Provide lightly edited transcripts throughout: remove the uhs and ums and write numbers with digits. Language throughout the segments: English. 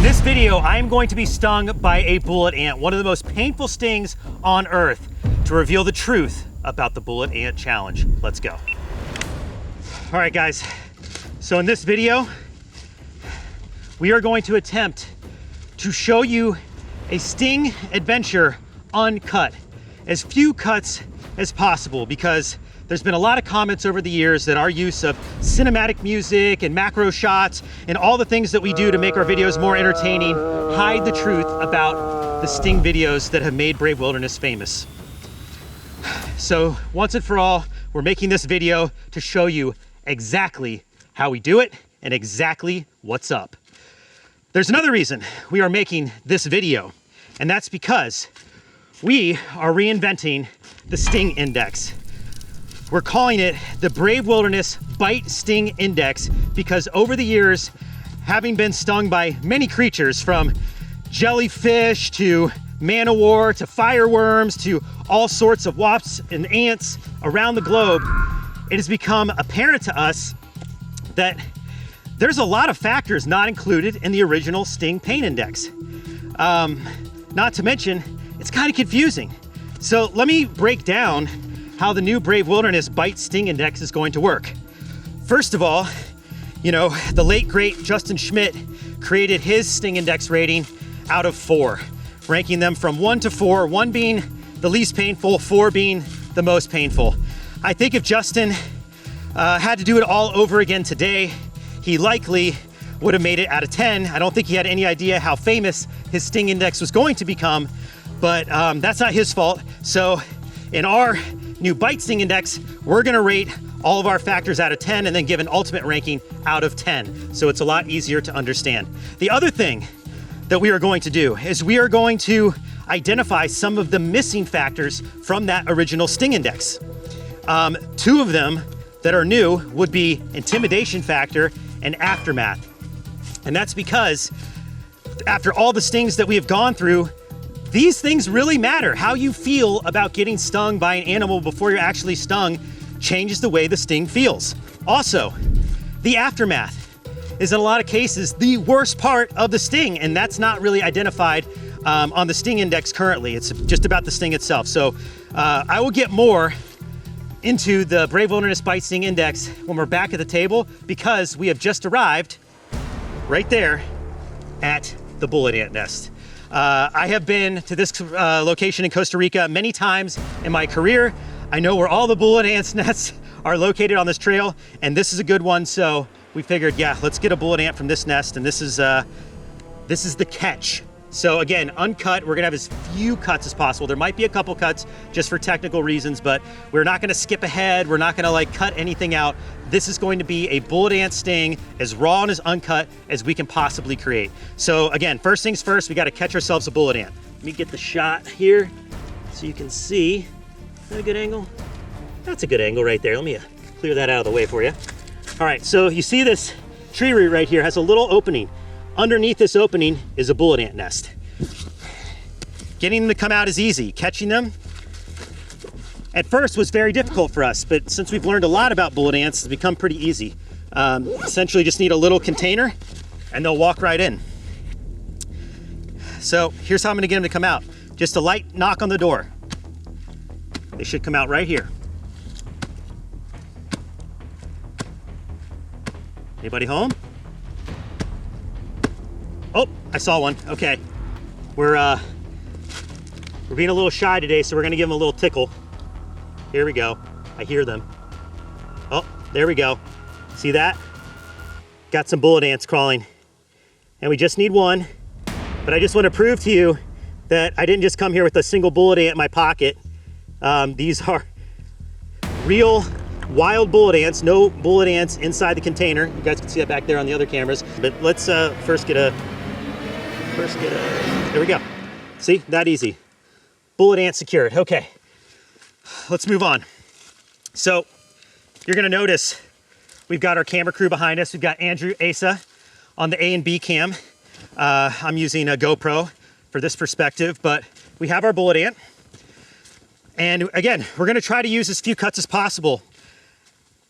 this video, I am going to be stung by a bullet ant, one of the most painful stings on Earth, to reveal the truth about the bullet ant challenge. Let's go. All right, guys. So in this video, we are going to attempt to show you a sting adventure uncut. As few cuts as possible, because there's been a lot of comments over the years that our use of cinematic music and macro shots and all the things that we do to make our videos more entertaining hide the truth about the sting videos that have made Brave Wilderness famous. So once and for all, we're making this video to show you exactly how we do it and exactly what's up. There's another reason we are making this video, and that's because we are reinventing the sting index. We're calling it the Brave Wilderness Bite Sting Index because over the years, having been stung by many creatures from jellyfish to man-o-war to fireworms to all sorts of wasps and ants around the globe, it has become apparent to us that there's a lot of factors not included in the original Sting Pain Index. Not to mention, it's kind of confusing. So let me break down how the new Brave Wilderness Bite Sting Index is going to work. First of all, you know, the late great Justin Schmidt created his Sting Index rating out of 4, ranking them from 1 to 4, 1 being the least painful, 4 being the most painful. I think if Justin had to do it all over again today, he likely would have made it out of 10. I don't think he had any idea how famous his Sting Index was going to become, but that's not his fault. So in our new Bite Sting Index, we're gonna rate all of our factors out of 10 and then give an ultimate ranking out of 10. So it's a lot easier to understand. The other thing that we are going to do is we are going to identify some of the missing factors from that original Sting Index. 2 of them that are new would be intimidation factor and aftermath. And that's because after all the stings that we have gone through, these things really matter. How you feel about getting stung by an animal before you're actually stung changes the way the sting feels. Also, the aftermath is in a lot of cases the worst part of the sting, and that's not really identified on the Sting Index currently. It's just about the sting itself. So I will get more into the Brave Wilderness Bite Sting Index when we're back at the table, because we have just arrived right there at the bullet ant nest. I have been to this location in Costa Rica many times in my career. I know where all the bullet ants nests are located on this trail, and this is a good one. So we figured, yeah, let's get a bullet ant from this nest, and this is the catch. So again, uncut, we're gonna have as few cuts as possible. There might be a couple cuts just for technical reasons, but we're not gonna skip ahead. We're not gonna like cut anything out. This is going to be a bullet ant sting as raw and as uncut as we can possibly create. So again, first things first, we gotta catch ourselves a bullet ant. Let me get the shot here so you can see. Is that a good angle? That's a good angle right there. Let me clear that out of the way for you. All right, so you see this tree root right here has a little opening. Underneath this opening is a bullet ant nest. Getting them to come out is easy. Catching them at first was very difficult for us, but since we've learned a lot about bullet ants, it's become pretty easy. Essentially just need a little container and they'll walk right in. So here's how I'm gonna get them to come out. Just a light knock on the door. They should come out right here. Anybody home? Oh, I saw one. Okay. We're being a little shy today, so we're gonna give them a little tickle. Here we go. I hear them. Oh, there we go. See that? Got some bullet ants crawling. And we just need one. But I just want to prove to you that I didn't just come here with a single bullet ant in my pocket. These are real wild bullet ants, no bullet ants inside the container. You guys can see that back there on the other cameras. But let's first get a, there we go. See, that easy. Bullet ant secured, okay. Let's move on. So you're gonna notice we've got our camera crew behind us. We've got Andrew Asa on the A and B cam. I'm using a GoPro for this perspective, but we have our bullet ant. And again, we're gonna try to use as few cuts as possible.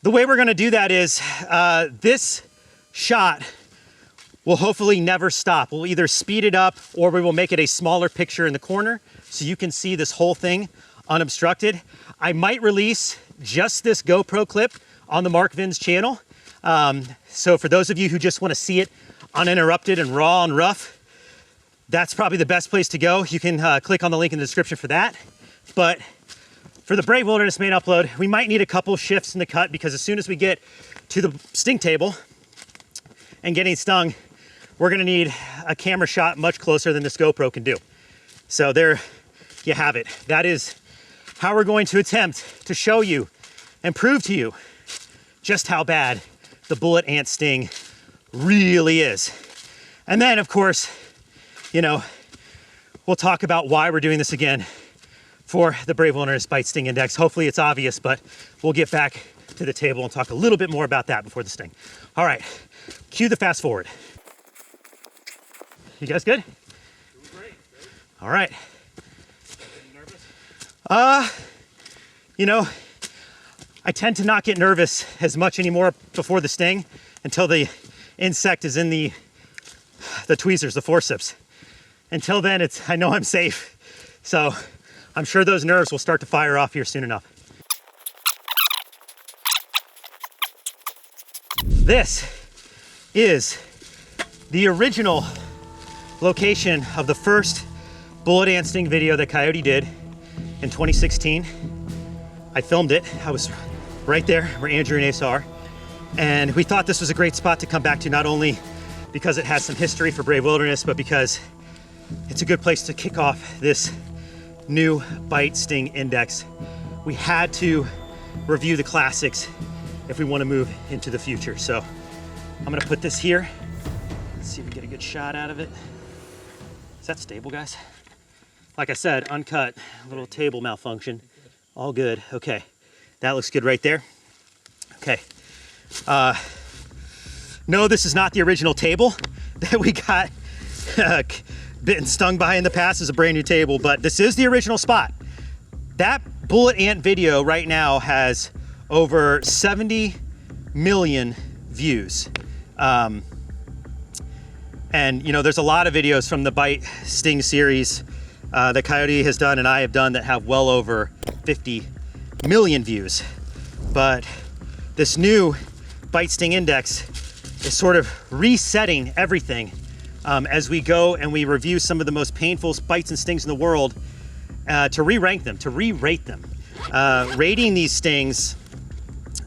The way we're gonna do that is this shot will hopefully never stop. We'll either speed it up or we will make it a smaller picture in the corner so you can see this whole thing unobstructed. I might release just this GoPro clip on the Mark Vin's channel. So for those of you who just want to see it uninterrupted and raw and rough, that's probably the best place to go. You can click on the link in the description for that. But for the Brave Wilderness main upload, we might need a couple shifts in the cut because as soon as we get to the sting table and getting stung, we're gonna need a camera shot much closer than this GoPro can do. So there you have it. That is how we're going to attempt to show you and prove to you just how bad the bullet ant sting really is. And then of course, you know, we'll talk about why we're doing this again for the Brave Wilderness Bite Sting Index. Hopefully it's obvious, but we'll get back to the table and talk a little bit more about that before the sting. All right, cue the fast forward. You guys good? Great. All right. Nervous? You know, I tend to not get nervous as much anymore before the sting until the insect is in the tweezers, the forceps. Until then, I know I'm safe. So I'm sure those nerves will start to fire off here soon enough. This is the original location of the first bullet ant sting video that Coyote did in 2016. I filmed it. I was right there where Andrew and Ace are. And we thought this was a great spot to come back to, not only because it has some history for Brave Wilderness, but because it's a good place to kick off this new Bite Sting Index. We had to review the classics if we want to move into the future. So I'm gonna put this here. Let's see if we get a good shot out of it. Is that stable, guys? Like I said, uncut, little table malfunction. All good. Okay, that looks good right there. Okay. No, this is not the original table that we got bitten stung by in the past. Is a brand new table, but this is the original spot. That bullet ant video right now has over 70 million views. And you know, there's a lot of videos from the Bite Sting series that Coyote has done and I have done that have well over 50 million views. But this new Bite Sting Index is sort of resetting everything as we go and we review some of the most painful bites and stings in the world to re-rank them, to re-rate them. Rating these stings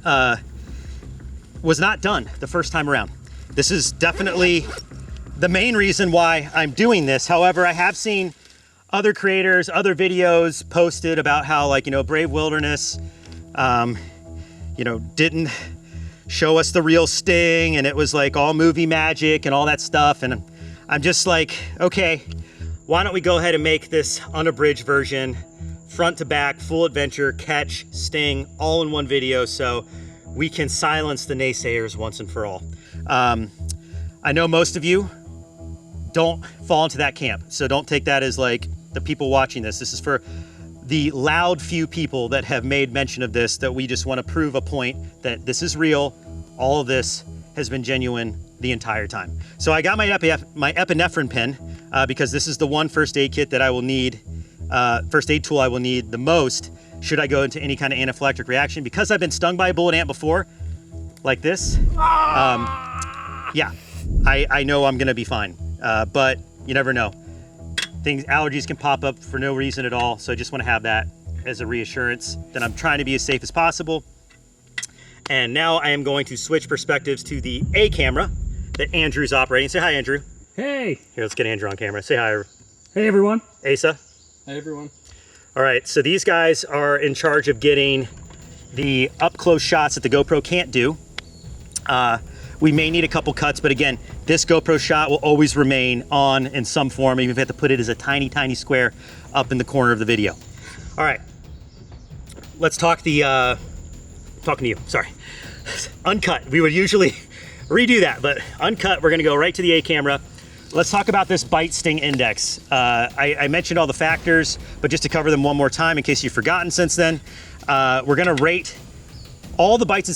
was not done the first time around. This is definitely the main reason why I'm doing this. However, I have seen other creators, other videos posted about how, like, you know, Brave Wilderness, you know, didn't show us the real sting and it was like all movie magic and all that stuff. And I'm just like, okay, why don't we go ahead and make this unabridged version, front to back, full adventure, catch, sting, all in one video so we can silence the naysayers once and for all. I know most of you don't fall into that camp, so don't take that as like the people watching this. This is for the loud few people that have made mention of this, that we just want to prove a point that this is real. All of this has been genuine the entire time. So I got my epinephrine pen because this is the one first aid kit that I will need, first aid tool I will need the most should I go into any kind of anaphylactic reaction. Because I've been stung by a bullet ant before, like this, yeah, I know I'm gonna be fine, but you never know. Allergies can pop up for no reason at all, so I just want to have that as a reassurance that I'm trying to be as safe as possible. And now I am going to switch perspectives to the A camera that Andrew's operating. Say hi, Andrew. Hey. Here, let's get Andrew on camera. Say hi. Hey, everyone. Asa. Hey, everyone. All right, so these guys are in charge of getting the up-close shots that the GoPro can't do. We may need a couple cuts, but again, this GoPro shot will always remain on in some form, even if we have to put it as a tiny, tiny square up in the corner of the video. All right, let's talk talking to you, sorry. Uncut, we would usually redo that, but uncut, we're gonna go right to the A camera. Let's talk about this Bite Sting Index. I mentioned all the factors, but just to cover them one more time in case you've forgotten since then, we're gonna rate all the bites and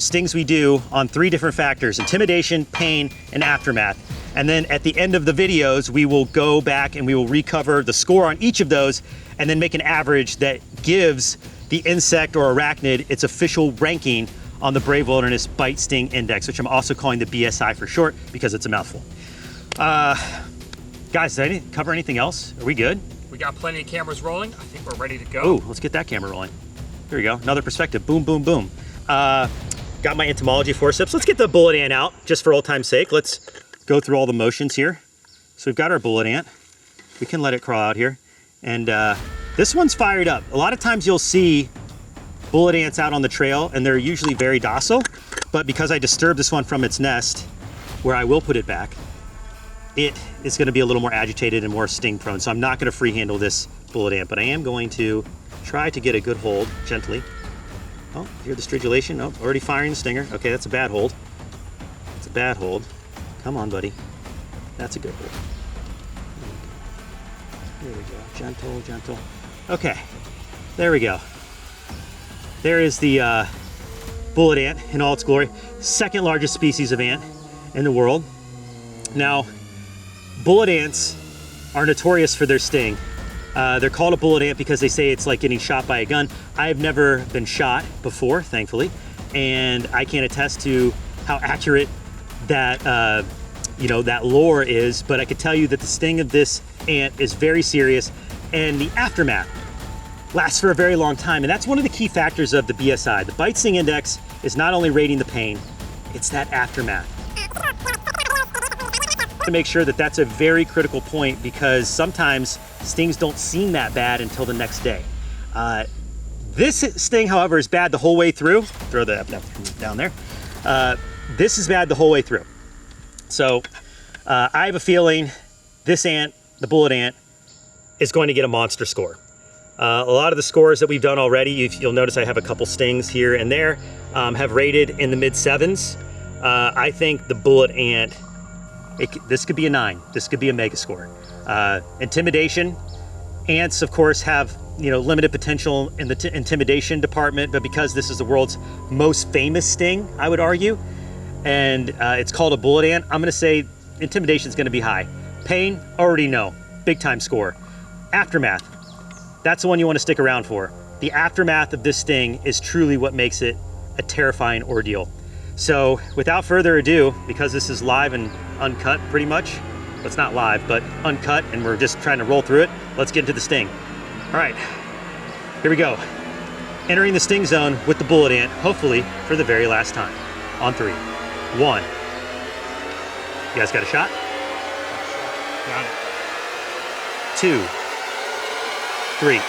stings we do on 3 different factors: intimidation, pain, and aftermath. And then at the end of the videos, we will go back and we will recover the score on each of those and then make an average that gives the insect or arachnid its official ranking on the Brave Wilderness Bite Sting Index, which I'm also calling the BSI for short because it's a mouthful. Guys, did I cover anything else? Are we good? We got plenty of cameras rolling. I think we're ready to go. Oh, let's get that camera rolling. Here we go, another perspective, boom, boom, boom. Got my entomology forceps. Let's get the bullet ant out, just for old time's sake. Let's go through all the motions here. So we've got our bullet ant. We can let it crawl out here. And this one's fired up. A lot of times you'll see bullet ants out on the trail and they're usually very docile, but because I disturbed this one from its nest, where I will put it back, it is gonna be a little more agitated and more sting prone. So I'm not gonna free handle this bullet ant, but I am going to try to get a good hold, gently. Oh, hear the stridulation? Oh, already firing the stinger. Okay, that's a bad hold. It's a bad hold. Come on, buddy. That's a good hold. There we go. Gentle, gentle. Okay, there we go. There is the bullet ant in all its glory. Second largest species of ant in the world. Now, bullet ants are notorious for their sting. They're called a bullet ant because they say it's like getting shot by a gun. I've never been shot before, thankfully, and I can attest to how accurate that that lore is, but I could tell you that the sting of this ant is very serious, and the aftermath lasts for a very long time, and that's one of the key factors of the BSI. The Bite Sting Index is not only rating the pain, it's that aftermath. To make sure that that's a very critical point, because sometimes stings don't seem that bad until the next day. This sting, however, is bad the whole way through. Throw the epinephrine down there. This is bad the whole way through. So I have a feeling this ant, the bullet ant, is going to get a monster score. A lot of the scores that we've done already, you'll notice I have a couple stings here and there, have rated in the mid-7s. I think the bullet ant, this could be a 9. This could be a mega score. Intimidation, ants of course have limited potential in the intimidation department, but because this is the world's most famous sting, I would argue, and it's called a bullet ant, I'm gonna say intimidation is gonna be high. Pain, already know, big time score. Aftermath, that's the one you want to stick around for. The aftermath of this sting is truly what makes it a terrifying ordeal. So without further ado, because this is live and uncut pretty much, well, it's not live, but uncut, and we're just trying to roll through it, let's get into the sting. All right, here we go. Entering the sting zone with the bullet ant, hopefully for the very last time. On 3, 1. You guys got a shot? Got it. 2, 3.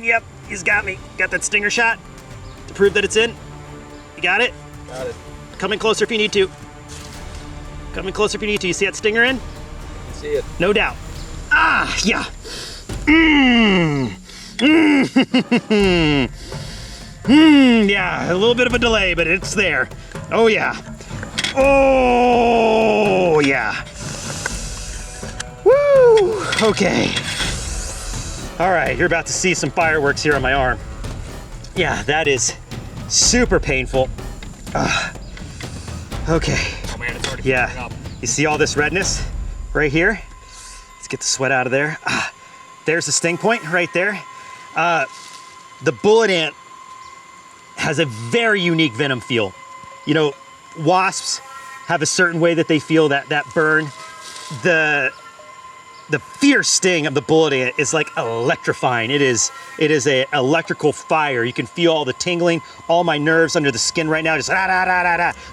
Yep, he's got me. Got that stinger shot to prove that it's in. You got it? Got it. Come in closer if you need to. Come in closer if you need to. You see that stinger in? I see it. No doubt. Ah, yeah. Yeah, a little bit of a delay, but it's there. Oh, yeah. Oh, yeah. Woo, okay. All right, you're about to see some fireworks here on my arm. Yeah, that is super painful. Okay. Oh man, it's already filling Yeah, up. you see all this redness right here? Let's get the sweat out of there. There's the sting point right there. The bullet ant has a very unique venom feel. Wasps have a certain way that they feel that burn. The fierce sting of the bullet ant is like electrifying. It is a electrical fire. You can feel all the tingling, all my nerves under the skin right now, just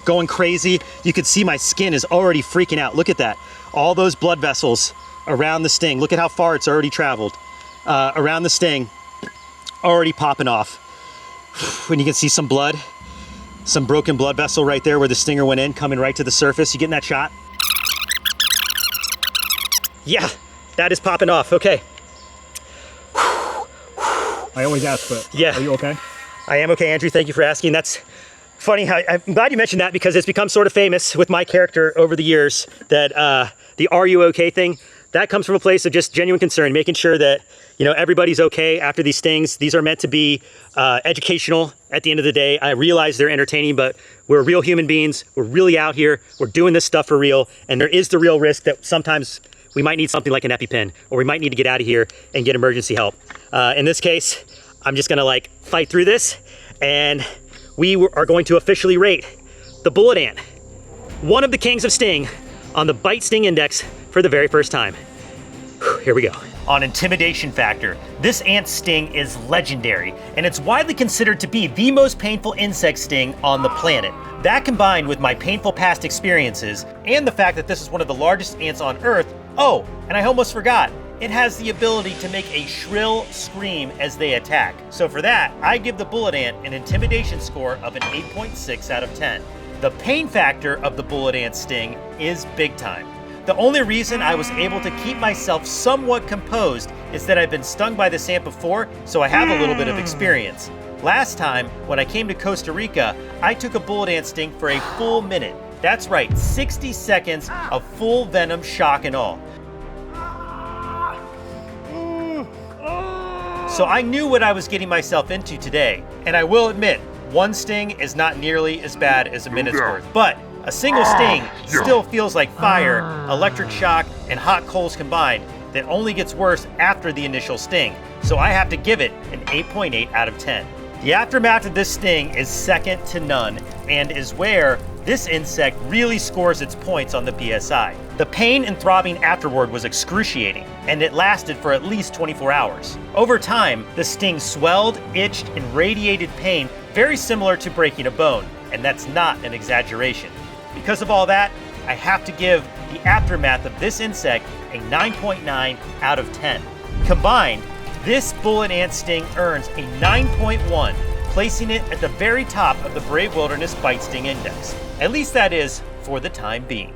going crazy. You can see my skin is already freaking out. Look at that. All those blood vessels around the sting. Look at how far it's already traveled. Around the sting, already popping off. When you can see some blood, some broken blood vessel right there where the stinger went in, coming right to the surface. You getting that shot? Yeah, that is popping off. Okay. I always ask, but Yeah. are you okay? I am okay, Andrew. Thank you for asking. That's funny. I'm glad you mentioned that because it's become sort of famous with my character over the years that the "Are you okay" thing that comes from a place of just genuine concern, making sure that, you know, everybody's okay after these stings. These are meant to be educational at the end of the day. I realize they're entertaining, but we're real human beings. We're really out here. We're doing this stuff for real. And there is the real risk that sometimes we might need something like an EpiPen, or we might need to get out of here and get emergency help. In this case, I'm just gonna like fight through this, and we are going to officially rate the bullet ant, one of the kings of sting, on the bite sting index for the very first time. Whew, here we go. On intimidation factor, this ant sting is legendary, and it's widely considered to be the most painful insect sting on the planet. That combined with my painful past experiences and the fact that this is one of the largest ants on Earth. Oh, and I almost forgot, it has the ability to make a shrill scream as they attack. So for that, I give the bullet ant an intimidation score of an 8.6 out of 10. The pain factor of the bullet ant sting is big time. The only reason I was able to keep myself somewhat composed is that I've been stung by this ant before, so I have a little bit of experience. Last time, when I came to Costa Rica, I took a bullet ant sting for a full minute. That's right, 60 seconds of full venom shock and all. So I knew what I was getting myself into today, and I will admit, one sting is not nearly as bad as a minute's worth, but a single sting still feels like fire, electric shock, and hot coals combined that only gets worse after the initial sting, so I have to give it an 8.8 out of 10. The aftermath of this sting is second to none, and is where this insect really scores its points on the PSI. The pain and throbbing afterward was excruciating, and it lasted for at least 24 hours. Over time, the sting swelled, itched, and radiated pain very similar to breaking a bone, and that's not an exaggeration. Because of all that, I have to give the aftermath of this insect a 9.9 out of 10. Combined, this bullet ant sting earns a 9.1, placing it at the very top of the Brave Wilderness Bite Sting Index. At least that is for the time being.